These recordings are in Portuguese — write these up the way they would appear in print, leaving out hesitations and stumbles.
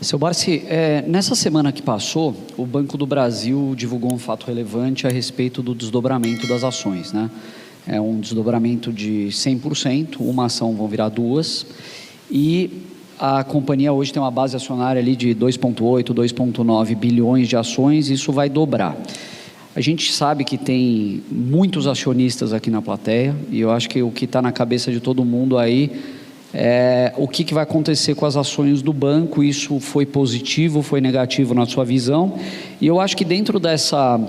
Seu Barsi, nessa semana que passou, o Banco do Brasil divulgou um fato relevante a respeito do desdobramento das ações, né? É um desdobramento de 100%, uma ação vão virar duas, e a companhia hoje tem uma base acionária ali de 2,8, 2,9 bilhões de ações, e isso vai dobrar. A gente sabe que tem muitos acionistas aqui na plateia, e eu acho que o que está na cabeça de todo mundo aí o que vai acontecer com as ações do banco. Isso foi positivo, foi negativo na sua visão? E eu acho que dentro dessa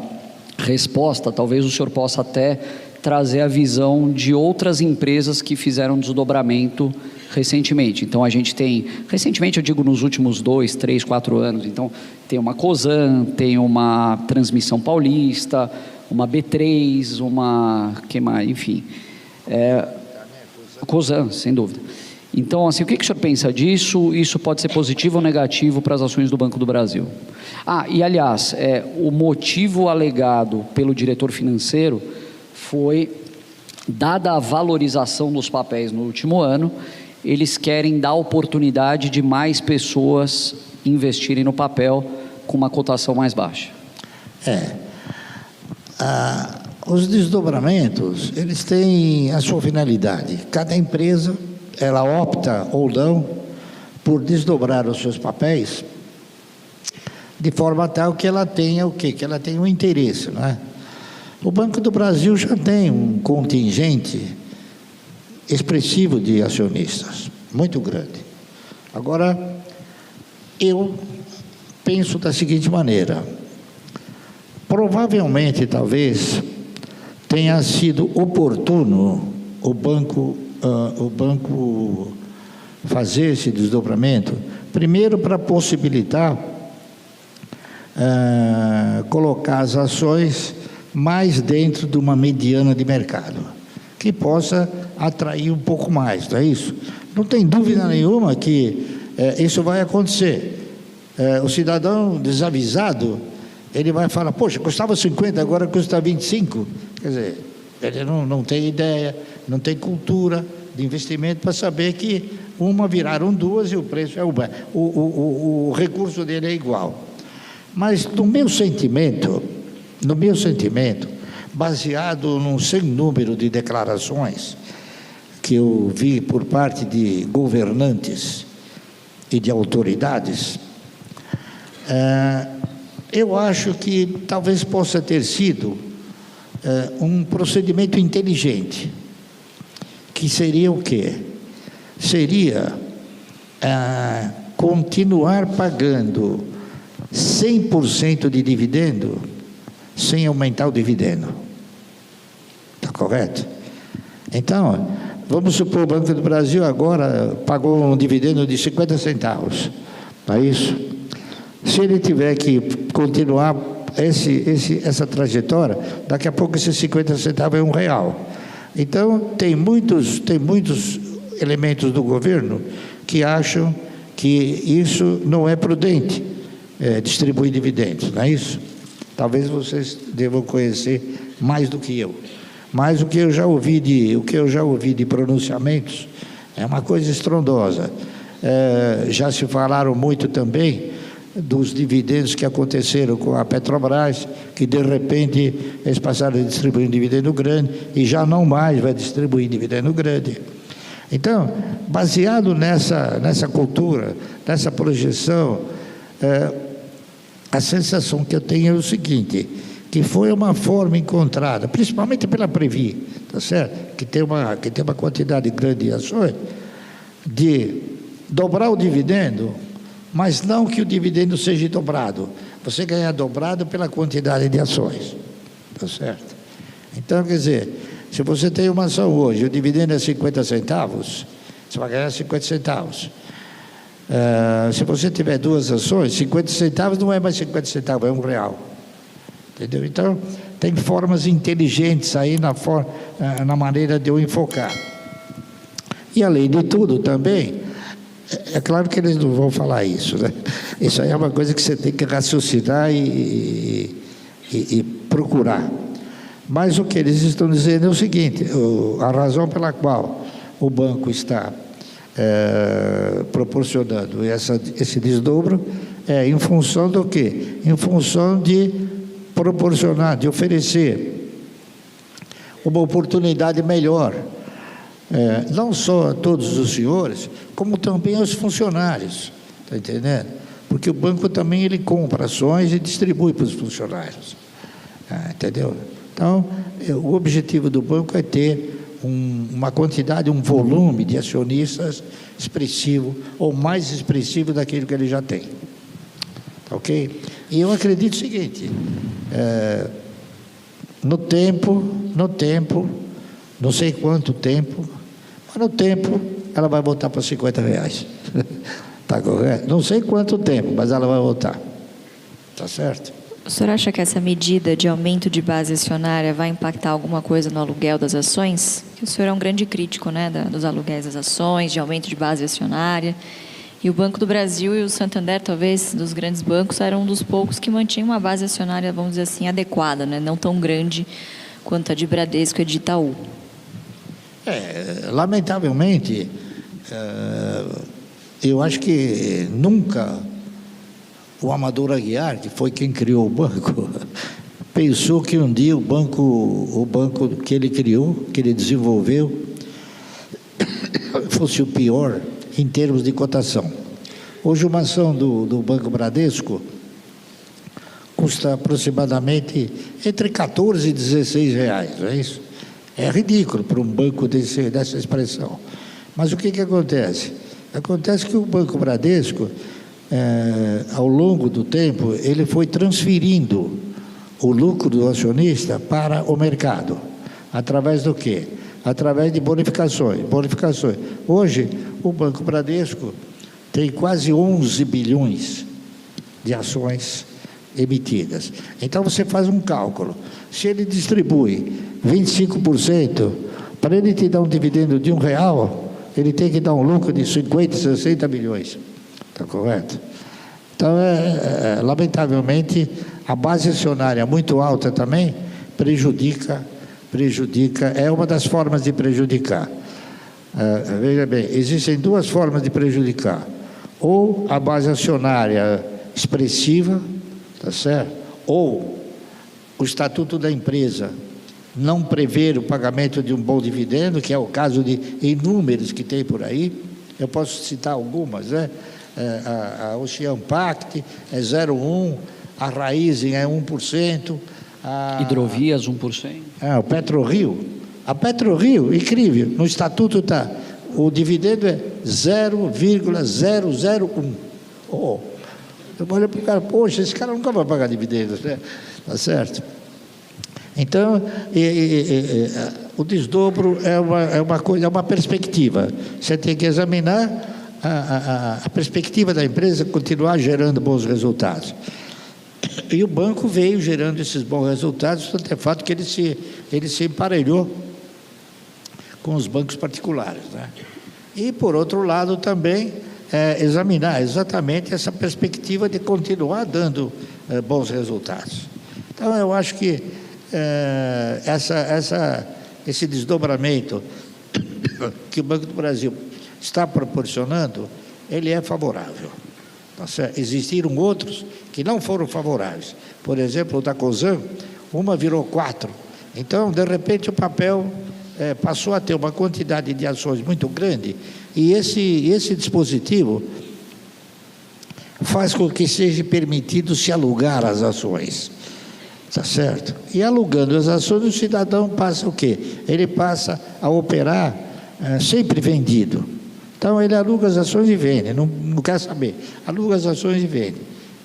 resposta, talvez o senhor possa até trazer a visão de outras empresas que fizeram desdobramento recentemente. Então a gente tem, recentemente eu digo nos últimos 2, 3, 4 anos, então tem uma Cosan, tem uma Transmissão Paulista, uma B3, uma, que mais, enfim, Cosan, sem dúvida. Então, assim, o que o senhor pensa disso? Isso pode ser positivo ou negativo para as ações do Banco do Brasil? E aliás, o motivo alegado pelo diretor financeiro foi, dada a valorização dos papéis no último ano, eles querem dar oportunidade de mais pessoas investirem no papel com uma cotação mais baixa. Os desdobramentos, eles têm a sua finalidade. Cada empresa, ela opta ou não por desdobrar os seus papéis de forma tal que ela tenha o quê? Que ela tenha um interesse, não é? O Banco do Brasil já tem um contingente expressivo de acionistas, muito grande. Agora, eu penso da seguinte maneira: provavelmente, talvez, tenha sido oportuno o banco fazer esse desdobramento, primeiro para possibilitar colocar as ações mais dentro de uma mediana de mercado, que possa atrair um pouco mais, não é isso? Não tem dúvida nenhuma que isso vai acontecer. O cidadão desavisado, ele vai falar, poxa, custava 50, agora custa 25, quer dizer, ele não tem ideia, não tem cultura de investimento para saber que uma viraram duas e o preço é o recurso dele é igual. Mas no meu sentimento, baseado num sem número de declarações que eu vi por parte de governantes e de autoridades, eu acho que talvez possa ter sido um procedimento inteligente, que seria o quê? Seria continuar pagando 100% de dividendo sem aumentar o dividendo. Está correto? Então, vamos supor, o Banco do Brasil agora pagou um dividendo de 50 centavos, não é isso? Se ele tiver que continuar essa trajetória, daqui a pouco esses 50 centavos é R$1. Então, tem muitos elementos do governo que acham que isso não é prudente, distribuir dividendos, não é isso? Talvez vocês devam conhecer mais do que eu. Mas o que eu já ouvi de pronunciamentos é uma coisa estrondosa. Já se falaram muito também dos dividendos que aconteceram com a Petrobras, que de repente eles passaram a distribuir um dividendo grande e já não mais vai distribuir dividendo grande. Então, baseado nessa cultura, nessa projeção, a sensação que eu tenho é o seguinte, que foi uma forma encontrada, principalmente pela Previ, tá certo? Que tem uma quantidade grande de ações, de dobrar o dividendo, mas não que o dividendo seja dobrado. Você ganha dobrado pela quantidade de ações, tá certo? Então, quer dizer, se você tem uma ação hoje, o dividendo é 50 centavos, você vai ganhar 50 centavos. Se você tiver duas ações, 50 centavos não é mais 50 centavos, é R$1. Entendeu? Então, tem formas inteligentes aí na maneira de eu enfocar. E, além de tudo, também, é claro que eles não vão falar isso, né? Isso aí é uma coisa que você tem que raciocinar e procurar. Mas o que eles estão dizendo é o seguinte, a razão pela qual o banco está proporcionando esse desdobro em função do quê? Em função de proporcionar, de oferecer uma oportunidade melhor, não só a todos os senhores, como também aos funcionários, está entendendo? Porque o banco também ele compra ações e distribui para os funcionários, entendeu? Então, o objetivo do banco é ter uma quantidade, um volume de acionistas expressivo, ou mais expressivo daquilo que ele já tem. Ok? E eu acredito o seguinte, no tempo, não sei quanto tempo, mas no tempo ela vai voltar para R$50. Está correto? Não sei quanto tempo, mas ela vai voltar. Está certo? O senhor acha que essa medida de aumento de base acionária vai impactar alguma coisa no aluguel das ações? O senhor é um grande crítico, né, dos aluguéis das ações, de aumento de base acionária. E o Banco do Brasil e o Santander, talvez, dos grandes bancos, eram um dos poucos que mantinham uma base acionária, vamos dizer assim, adequada, né? Não tão grande quanto a de Bradesco e de Itaú. Lamentavelmente, eu acho que nunca o Amador Aguiar, que foi quem criou o banco, pensou que um dia o banco que ele criou, que ele desenvolveu, fosse o pior em termos de cotação. Hoje uma ação do Banco Bradesco custa aproximadamente entre 14 e 16 reais, não é isso? É ridículo para um banco dessa expressão. Mas o que acontece? Acontece que o Banco Bradesco, ao longo do tempo, ele foi transferindo o lucro do acionista para o mercado. Através do quê? Através de bonificações. Hoje, o Banco Bradesco tem quase 11 bilhões de ações emitidas. Então, você faz um cálculo. Se ele distribui 25%, para ele te dar um dividendo de R$1, ele tem que dar um lucro de 50, 60 milhões. Está correto? Então, lamentavelmente, a base acionária muito alta também prejudica, é uma das formas de prejudicar. Veja bem, existem duas formas de prejudicar. Ou a base acionária expressiva, tá certo? Ou o estatuto da empresa não prever o pagamento de um bom dividendo, que é o caso de inúmeros que tem por aí. Eu posso citar algumas, né? A Ocean Pact é 0,1%, a Raizen é 1%. Hidrovias, 1%. O PetroRio. A PetroRio, incrível, no estatuto está, o dividendo é 0,001. Eu olho para o cara, poxa, esse cara nunca vai pagar dividendos, né? Tá certo? Então, o desdobro é uma coisa, é uma perspectiva. Você tem que examinar a perspectiva da empresa continuar gerando bons resultados. E o banco veio gerando esses bons resultados, tanto é fato que ele se emparelhou com os bancos particulares, né? E, por outro lado, também examinar exatamente essa perspectiva de continuar dando bons resultados. Então, eu acho que esse desdobramento que o Banco do Brasil está proporcionando, ele é favorável. Tá certo? Existiram outros que não foram favoráveis. Por exemplo, o da Cosan, uma virou 4. Então, de repente, o papel passou a ter uma quantidade de ações muito grande, e esse dispositivo faz com que seja permitido se alugar as ações. Tá certo? E alugando as ações, o cidadão passa o quê? Ele passa a operar sempre vendido. Então, ele aluga as ações e vende, não quer saber. Aluga as ações e vende.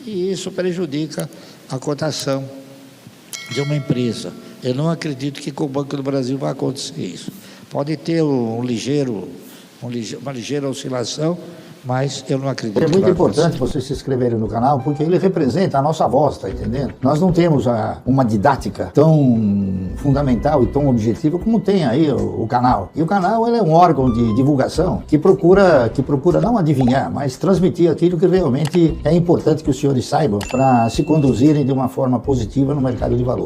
E isso prejudica a cotação de uma empresa. Eu não acredito que com o Banco do Brasil vai acontecer isso. Pode ter uma ligeira oscilação, mas eu não acredito. É muito importante vocês se inscreverem no canal, porque ele representa a nossa voz, tá entendendo? Nós não temos uma didática tão fundamental e tão objetiva como tem aí o canal. E o canal ele é um órgão de divulgação que procura não adivinhar, mas transmitir aquilo que realmente é importante que os senhores saibam para se conduzirem de uma forma positiva no mercado de valores.